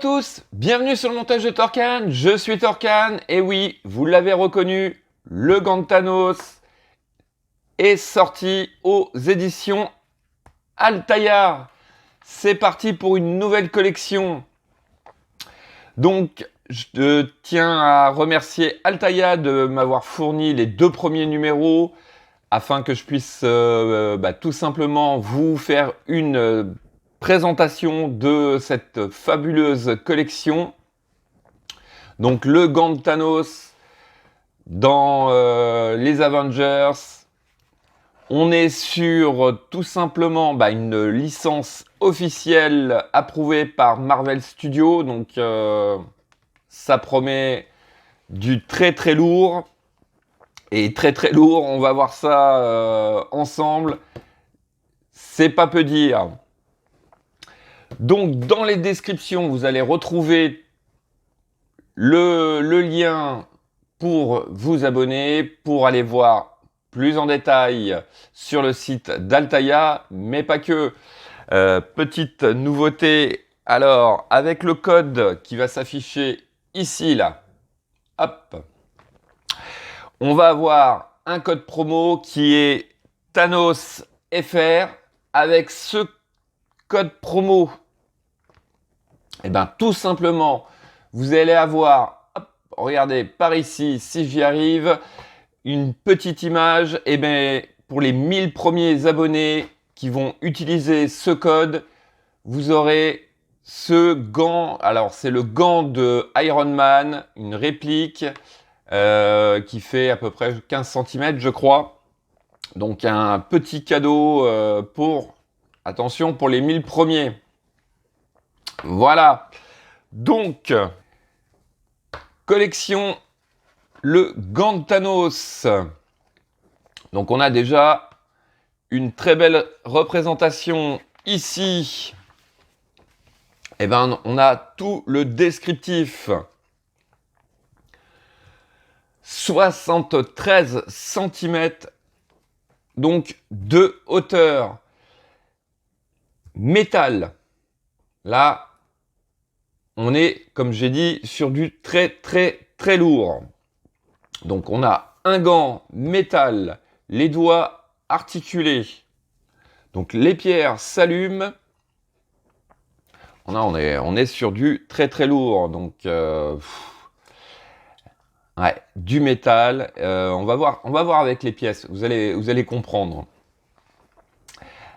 tous, bienvenue sur le montage de Torcan, je suis Torcan, et oui, vous l'avez reconnu, le gant de Thanos est sorti aux éditions Altaïa. C'est parti pour une nouvelle collection. Donc, je tiens à remercier Altaïa de m'avoir fourni les 2 premiers numéros afin que je puisse tout simplement vous faire une présentation de cette fabuleuse collection. Donc le gant de Thanos dans les Avengers. On est sur tout simplement une licence officielle approuvée par Marvel Studios. Donc ça promet du très très lourd. Et très très lourd, on va voir ça ensemble. C'est pas peu dire. Donc dans les descriptions, vous allez retrouver le lien pour vous abonner, pour aller voir plus en détail sur le site d'Altaïa, mais pas que. Petite nouveauté, alors avec le code qui va s'afficher ici, là, hop, on va avoir un code promo qui est Thanos FR. Avec ce code promo, tout simplement, vous allez avoir, hop, regardez, par ici, si j'y arrive, une petite image, pour les 1000 premiers abonnés qui vont utiliser ce code, vous aurez ce gant. Alors, c'est le gant de Iron Man, une réplique qui fait à peu près 15 cm, je crois. Donc, un petit cadeau pour les 1000 premiers. Voilà. Donc, collection, le gant de Thanos. Donc, on a déjà une très belle représentation ici. On a tout le descriptif. 73 cm, donc de hauteur. Métal. Là, on est, comme j'ai dit, sur du très très très lourd. Donc on a un gant métal, les doigts articulés. Donc les pierres s'allument. On est sur du très très lourd. Donc du métal. On va voir avec les pièces. Vous allez comprendre.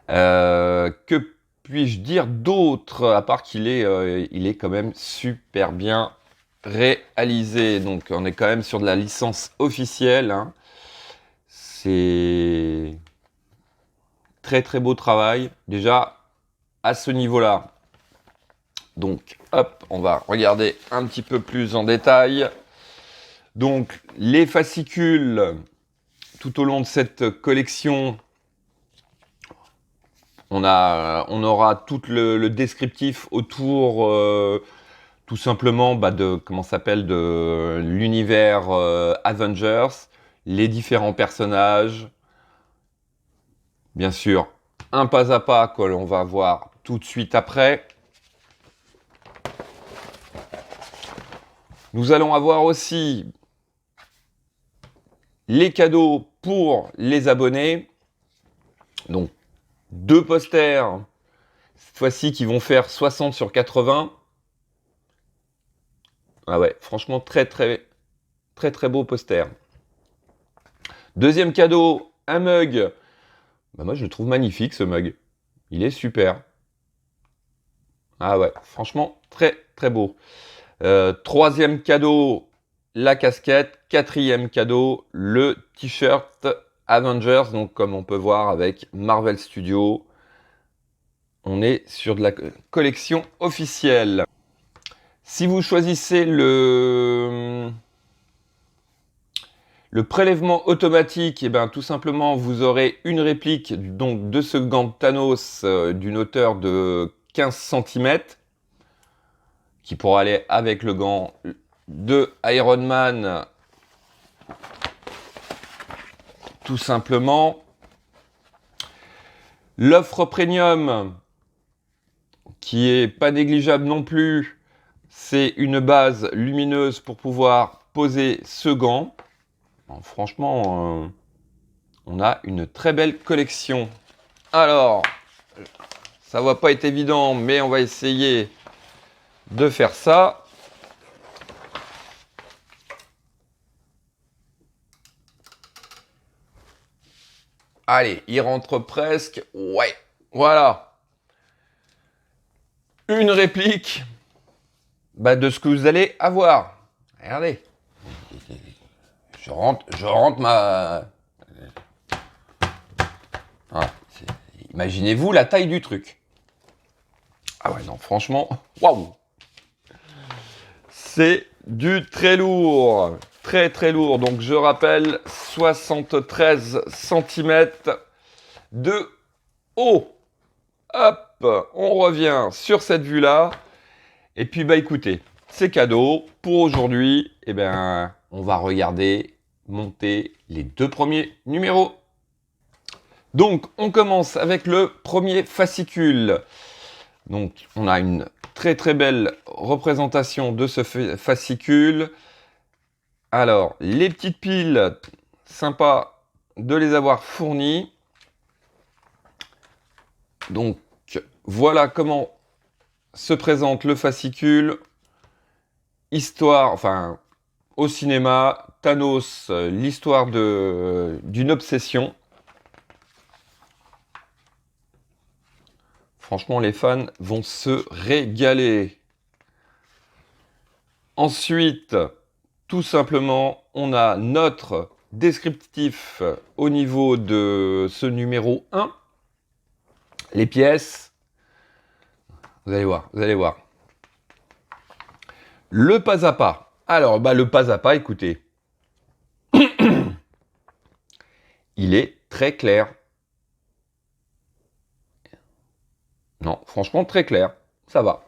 Que puis-je dire d'autre, à part qu'il est, il est quand même super bien réalisé. Donc on est quand même sur de la licence officielle, hein. C'est très très beau travail, déjà à ce niveau-là. Donc hop, on va regarder un petit peu plus en détail. Donc les fascicules, tout au long de cette collection, on aura tout le descriptif autour, tout simplement, de l'univers Avengers, les différents personnages, bien sûr, un pas à pas que l'on va voir tout de suite après. Nous allons avoir aussi les cadeaux pour les abonnés. Donc, 2 posters, cette fois-ci, qui vont faire 60 sur 80. Ah ouais, franchement, très très très très beau poster. Deuxième cadeau, un mug. Moi, je le trouve magnifique, ce mug. Il est super. Ah ouais, franchement, très très beau. Troisième cadeau, la casquette. Quatrième cadeau, le t-shirt Avengers. Donc, comme on peut voir avec Marvel Studios, on est sur de la collection officielle. Si vous choisissez le prélèvement automatique, tout simplement, vous aurez une réplique donc, de ce gant de Thanos d'une hauteur de 15 cm qui pourra aller avec le gant de Iron Man, tout simplement. L'offre premium, qui est pas négligeable non plus, c'est une base lumineuse pour pouvoir poser ce gant. Bon, franchement, on a une très belle collection. Alors, ça va pas être évident, mais on va essayer de faire ça. Allez, il rentre presque. Ouais, voilà. Une réplique de ce que vous allez avoir. Regardez. Je rentre ma... Voilà. Imaginez-vous la taille du truc. Ah ouais, non, franchement, waouh. C'est du très lourd. Très très lourd. Donc je rappelle, 73 cm de haut. Hop, on revient sur cette vue-là. Et puis écoutez, c'est cadeau. Pour aujourd'hui, on va regarder monter les 2 premiers numéros. Donc on commence avec le premier fascicule. Donc on a une très très belle représentation de ce fascicule. Alors, les petites piles, sympa de les avoir fournies. Donc, voilà comment se présente le fascicule. Histoire, enfin, au cinéma, Thanos, l'histoire d'une obsession. Franchement, les fans vont se régaler. Ensuite, tout simplement, on a notre descriptif au niveau de ce numéro 1. Les pièces. Vous allez voir, vous allez voir. Le pas à pas. Alors, le pas à pas, écoutez. Il est très clair. Non, franchement, très clair. Ça va.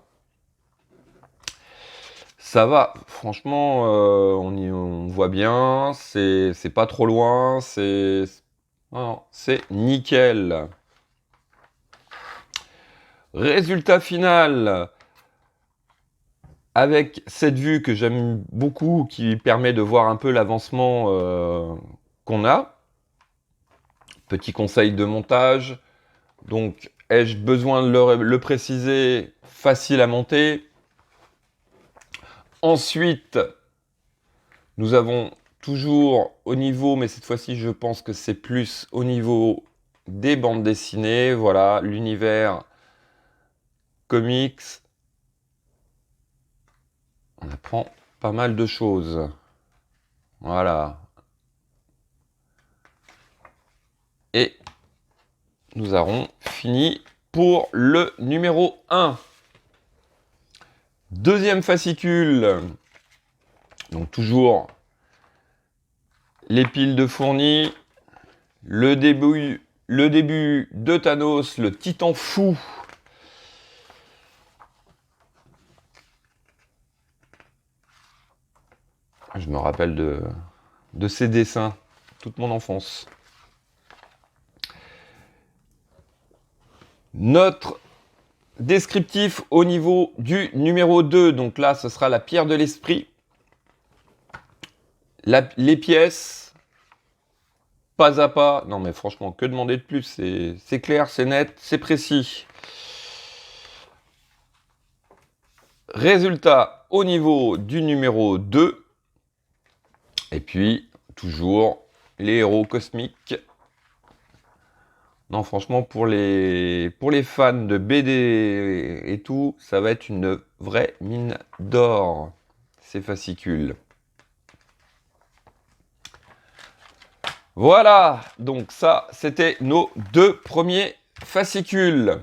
Ça va. Franchement, on voit bien. C'est pas trop loin. C'est nickel. Résultat final. Avec cette vue que j'aime beaucoup, qui permet de voir un peu l'avancement qu'on a. Petit conseil de montage. Donc, ai-je besoin de le préciser? Facile à monter. Ensuite, nous avons toujours au niveau, mais cette fois-ci, je pense que c'est plus au niveau des bandes dessinées. Voilà, l'univers comics. On apprend pas mal de choses. Voilà. Et nous avons fini pour le numéro 1. Deuxième fascicule. Donc toujours les piles de fournis. Le début de Thanos, le titan fou. Je me rappelle de ces dessins toute mon enfance. Notre descriptif au niveau du numéro 2. Donc là, ce sera la pierre de l'esprit. Les pièces, pas à pas. Non mais franchement, que demander de plus? C'est clair, c'est net, c'est précis. Résultat au niveau du numéro 2. Et puis, toujours les héros cosmiques. Non, franchement, pour les fans de BD et tout, ça va être une vraie mine d'or, ces fascicules. Voilà, donc ça, c'était nos 2 premiers fascicules.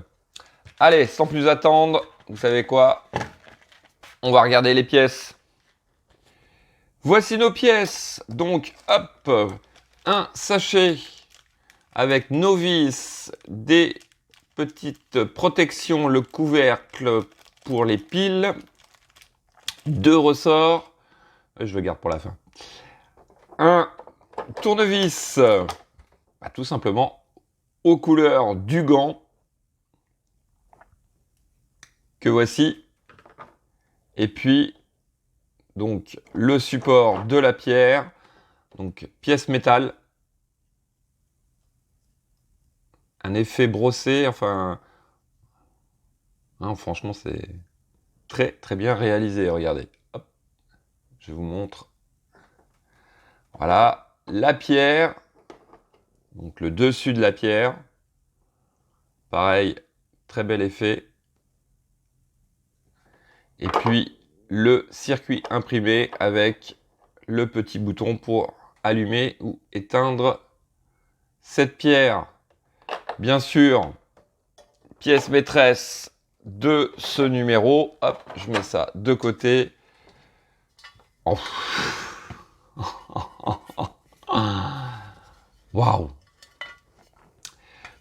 Allez, sans plus attendre, vous savez quoi? On va regarder les pièces. Voici nos pièces. Donc, hop, un sachet avec nos vis, des petites protections, le couvercle pour les piles, 2 ressorts, je le garde pour la fin, un tournevis, tout simplement aux couleurs du gant, que voici, Et puis, donc, le support de la pierre, donc pièce métal. Un effet brossé, enfin... Hein, franchement, c'est très très bien réalisé, regardez. Hop, je vous montre. Voilà, la pierre, donc le dessus de la pierre. Pareil, très bel effet. Et puis, le circuit imprimé avec le petit bouton pour allumer ou éteindre cette pierre. Bien sûr, pièce maîtresse de ce numéro. Hop, je mets ça de côté. Oh. Waouh!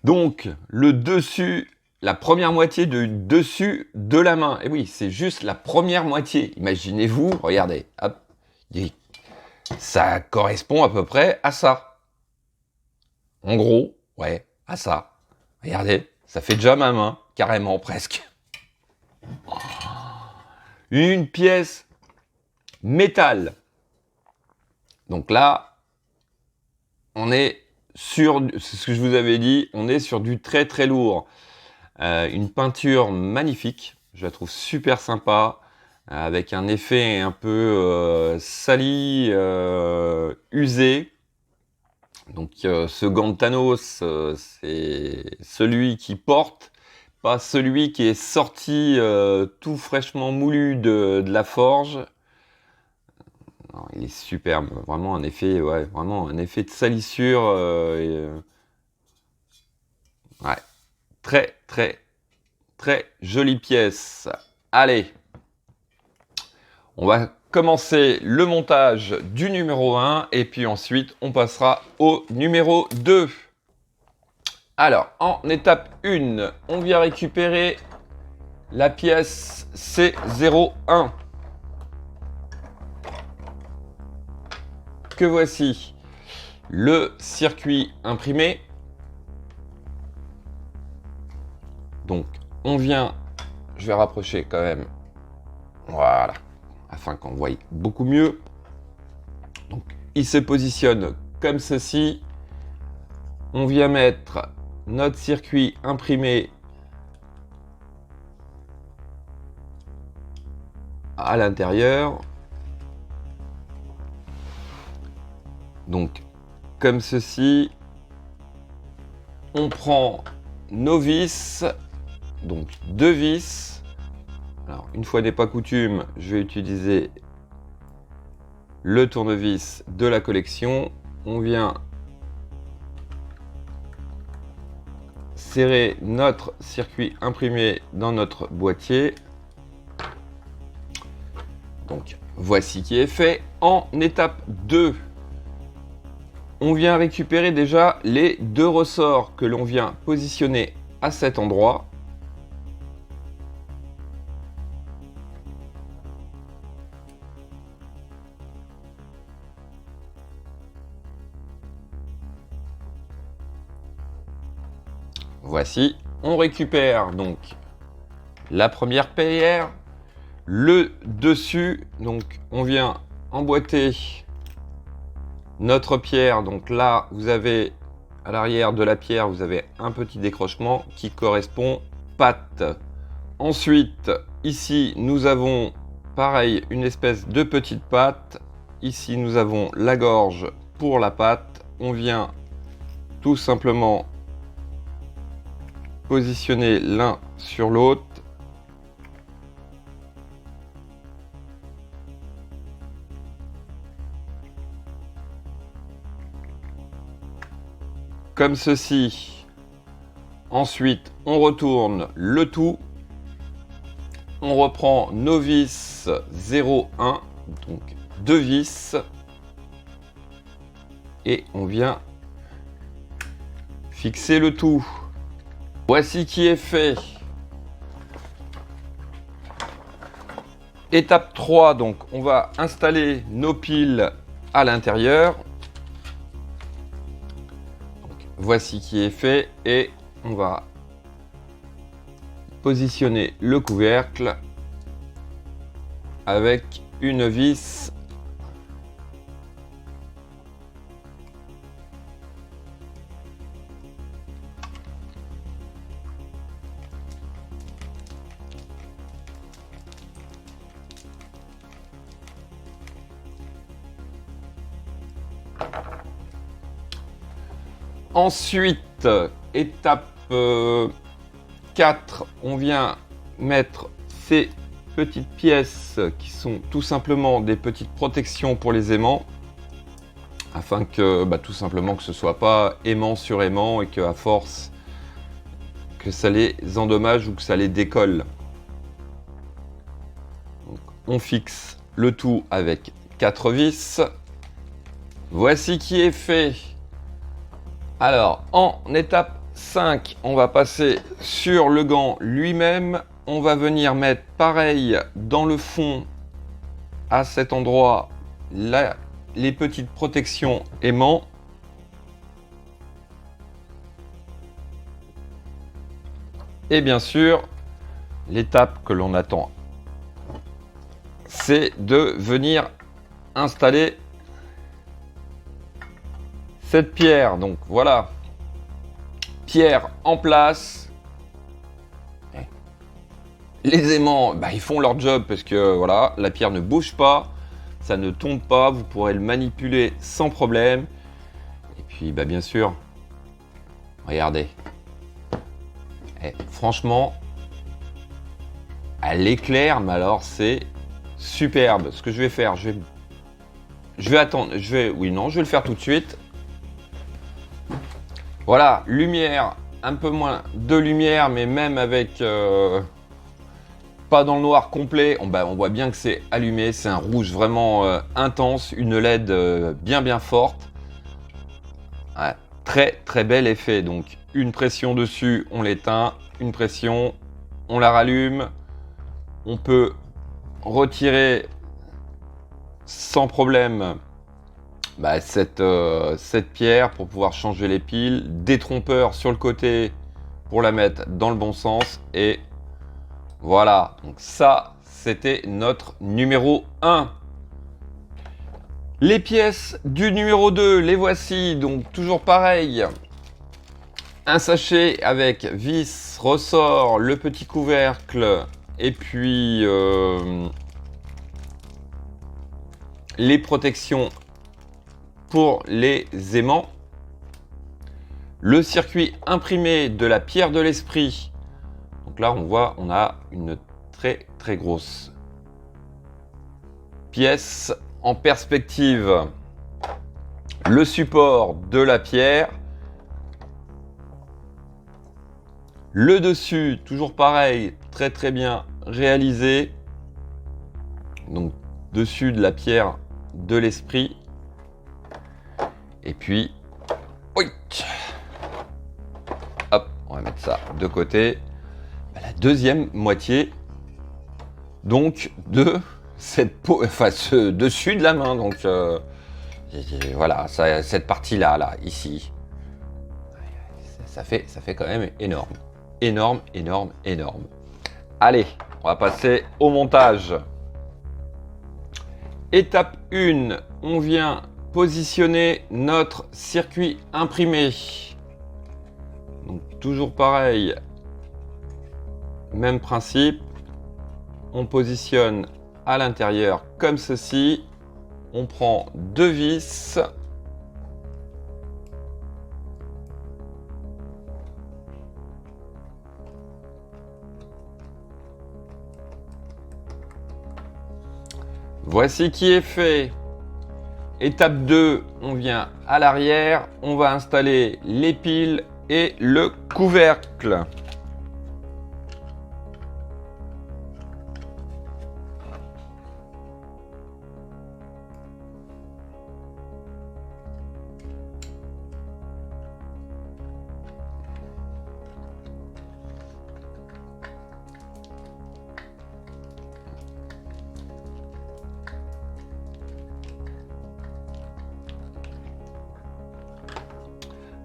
Donc, le dessus, la première moitié du dessus de la main. Et oui, c'est juste la première moitié. Imaginez-vous, regardez, hop, ça correspond à peu près à ça. En gros, ouais, à ça. Regardez, ça fait déjà ma main, carrément, presque. Une pièce métal. Donc là, on est sur, c'est ce que je vous avais dit, on est sur du très très lourd. Une peinture magnifique, je la trouve super sympa, avec un effet un peu sali, usé. Donc ce gant de Thanos, c'est celui qui porte, pas celui qui est sorti tout fraîchement moulu de la forge. Non, il est superbe, vraiment un effet, ouais, vraiment un effet de salissure. Ouais, très très très jolie pièce. Allez, on va commencer le montage du numéro 1 et puis ensuite on passera au numéro 2. Alors, en étape 1, on vient récupérer la pièce C01 que voici. Le circuit imprimé. Donc, on vient, je vais rapprocher quand même, voilà, afin qu'on voie beaucoup mieux. Donc, il se positionne comme ceci. On vient mettre notre circuit imprimé à l'intérieur. Donc, comme ceci, on prend nos vis, donc 2 vis. Alors, une fois n'est pas coutume, je vais utiliser le tournevis de la collection. On vient serrer notre circuit imprimé dans notre boîtier. Donc, voici qui est fait. En étape 2, on vient récupérer déjà les 2 ressorts que l'on vient positionner à cet endroit. Voici, on récupère donc la première paire, le dessus, donc on vient emboîter notre pierre. Donc là, vous avez à l'arrière de la pierre, vous avez un petit décrochement qui correspond patte. Ensuite, ici, nous avons pareil une espèce de petite patte. Ici, nous avons la gorge pour la patte. On vient tout simplement positionner l'un sur l'autre. Comme ceci. Ensuite, on retourne le tout. On reprend nos vis 0,1, donc 2 vis. Et on vient fixer le tout. Voici qui est fait. Étape 3, donc on va installer nos piles à l'intérieur. Voici qui est fait et on va positionner le couvercle. avec une vis. Ensuite, étape 4, on vient mettre ces petites pièces qui sont tout simplement des petites protections pour les aimants, afin que tout simplement que ce soit pas aimant sur aimant et que à force que ça les endommage ou que ça les décolle. Donc, on fixe le tout avec 4 vis. Voici qui est fait. Alors, en étape 5, on va passer sur le gant lui-même. On va venir mettre pareil dans le fond, à cet endroit, là, les petites protections aimants. Et bien sûr, l'étape que l'on attend, c'est de venir installer cette pierre. Donc voilà, pierre en place. Les aimants, ils font leur job parce que voilà, la pierre ne bouge pas, ça ne tombe pas, vous pourrez le manipuler sans problème. Et puis bien sûr, regardez. Franchement, elle éclaire, mais alors c'est superbe. Ce que je vais faire, je vais attendre, je vais le faire tout de suite. Voilà, lumière, un peu moins de lumière, mais même avec pas dans le noir complet, on voit bien que c'est allumé. C'est un rouge vraiment intense, une LED bien forte. Ouais, très bel effet. Donc une pression dessus, on l'éteint, une pression, on la rallume. On peut retirer sans problème cette pierre pour pouvoir changer les piles, détrompeur sur le côté pour la mettre dans le bon sens, et voilà. Donc ça, c'était notre numéro 1. Les pièces du numéro 2, les voici. Donc toujours pareil, un sachet avec vis, ressort, le petit couvercle, et puis les protections pour les aimants, le circuit imprimé de la pierre de l'esprit. Donc là, on voit, on a une très grosse pièce en perspective. Le support de la pierre. Le dessus, toujours pareil, très bien réalisé. Donc, dessus de la pierre de l'esprit. Et puis, oui. Hop, on va mettre ça de côté. La deuxième moitié, donc, de cette peau, ce dessus de la main. Donc, voilà, cette partie-là, ici. Ça fait quand même énorme. Énorme. Allez, on va passer au montage. Étape 1, on vient positionner notre circuit imprimé. Donc toujours pareil, même principe. On positionne à l'intérieur comme ceci. On prend 2 vis. Voici qui est fait. Étape 2, on vient à l'arrière, on va installer les piles et le couvercle.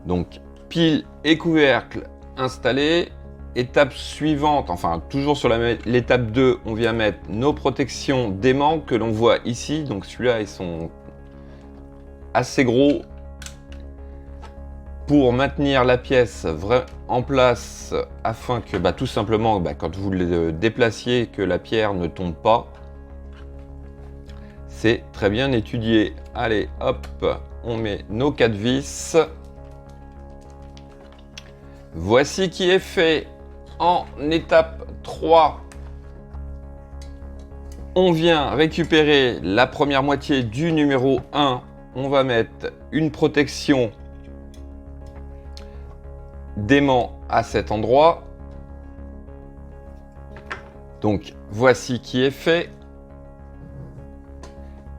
Donc, pile et couvercle installés. étape suivante, enfin toujours sur l'étape 2, on vient mettre nos protections d'aimants que l'on voit ici. Donc celui-là, ils sont assez gros pour maintenir la pièce en place afin que tout simplement quand vous le déplaciez, que la pierre ne tombe pas. C'est très bien étudié. Allez, hop, on met nos 4 vis. Voici qui est fait. En étape 3, on vient récupérer la première moitié du numéro 1. On va mettre une protection d'aimant à cet endroit. Donc voici qui est fait.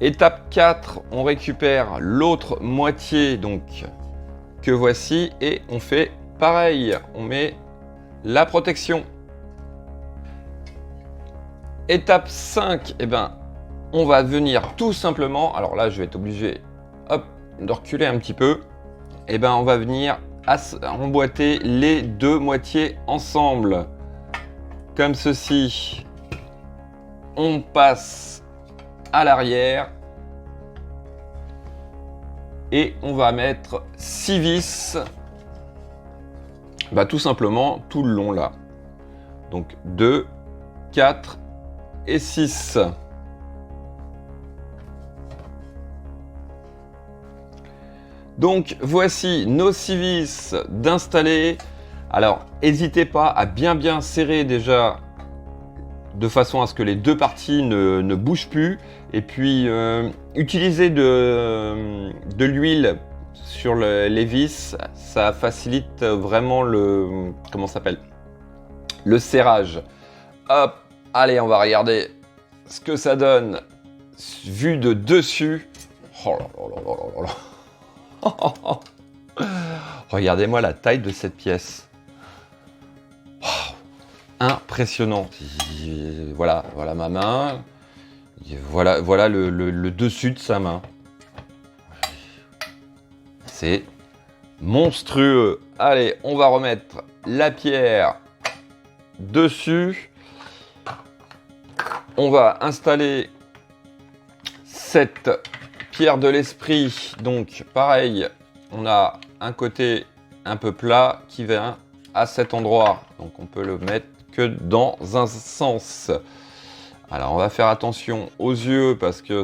Étape 4, on récupère l'autre moitié donc que voici et on fait pareil, on met la protection. Étape 5, on va venir tout simplement, alors là je vais être obligé de reculer un petit peu, on va venir emboîter les deux moitiés ensemble, comme ceci. On passe à l'arrière et on va mettre 6 vis, tout simplement tout le long là. Donc 2, 4 et 6. Donc voici nos 6 vis d'installer. Alors n'hésitez pas à bien serrer déjà de façon à ce que les deux parties ne bougent plus. Et puis utiliser de l'huile sur les vis, ça facilite vraiment le le serrage. Hop, allez, on va regarder ce que ça donne vu de dessus. Oh là là là là là là. Regardez-moi la taille de cette pièce. Oh, impressionnant. Voilà ma main. Voilà le dessus de sa main. C'est monstrueux. Allez, on va remettre la pierre dessus. On va installer cette pierre de l'esprit. Donc pareil, on a un côté un peu plat qui vient à cet endroit. Donc on peut le mettre que dans un sens. Alors on va faire attention aux yeux parce que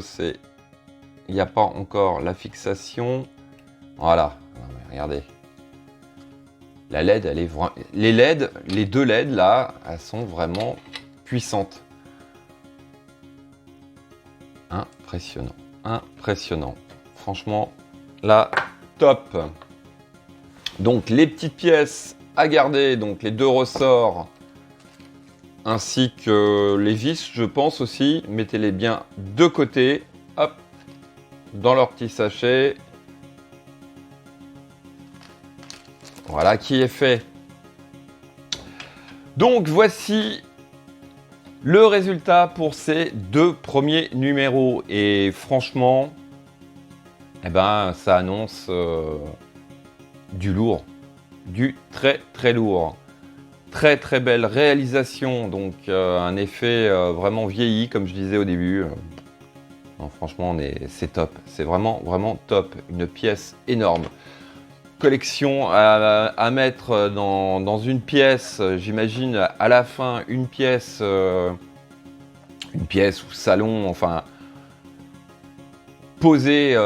il n'y a pas encore la fixation. Voilà, regardez. La LED, elle est les deux LED là, elles sont vraiment puissantes. Impressionnant, impressionnant. Franchement, là, top. Donc les petites pièces à garder, donc les deux ressorts, ainsi que les vis, je pense aussi. Mettez-les bien de côté, hop, dans leur petit sachet. Voilà qui est fait. Donc voici le résultat pour ces deux premiers numéros. Et franchement, ça annonce du lourd, du très lourd. Très belle réalisation, donc un effet vraiment vieilli comme je disais au début. Non, franchement, c'est top, c'est vraiment top. Une pièce énorme. Collection à mettre dans une pièce, j'imagine à la fin une pièce ou salon, enfin posé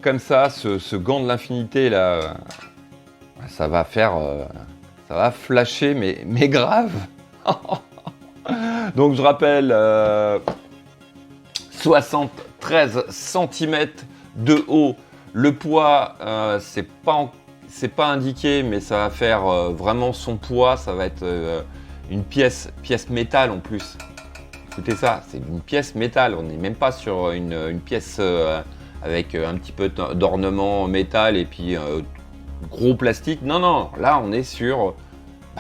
comme ça, ce gant de l'infinité là, ça va flasher mais grave. Donc je rappelle 73 cm de haut, le poids c'est pas indiqué, mais ça va faire vraiment son poids. Ça va être une pièce métal en plus. Écoutez ça, c'est une pièce métal. On n'est même pas sur une pièce avec un petit peu d'ornement métal et puis gros plastique. Non, là on est sur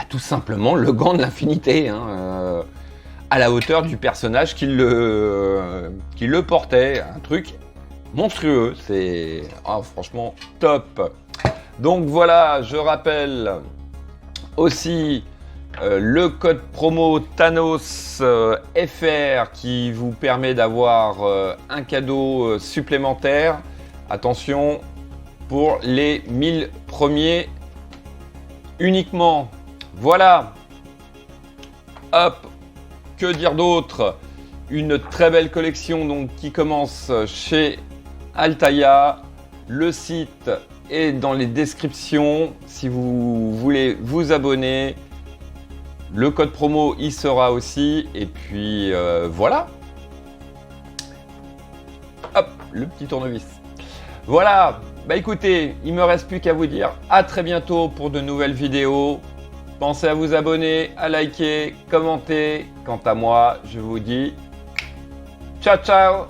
tout simplement le gant de l'infinité, hein, à la hauteur du personnage qui le portait. Un truc monstrueux. C'est franchement top. Donc voilà, je rappelle aussi le code promo Thanos FR qui vous permet d'avoir un cadeau supplémentaire. Attention, pour les 1000 premiers uniquement. Voilà. Hop, que dire d'autre? Une très belle collection donc qui commence chez Altaïa. Le site est dans les descriptions si vous voulez vous abonner. Le code promo y sera aussi. Et puis voilà. Hop, le petit tournevis. Voilà. Bah écoutez, il me reste plus qu'à vous dire à très bientôt pour de nouvelles vidéos. Pensez à vous abonner, à liker, commenter. Quant à moi, je vous dis ciao ciao.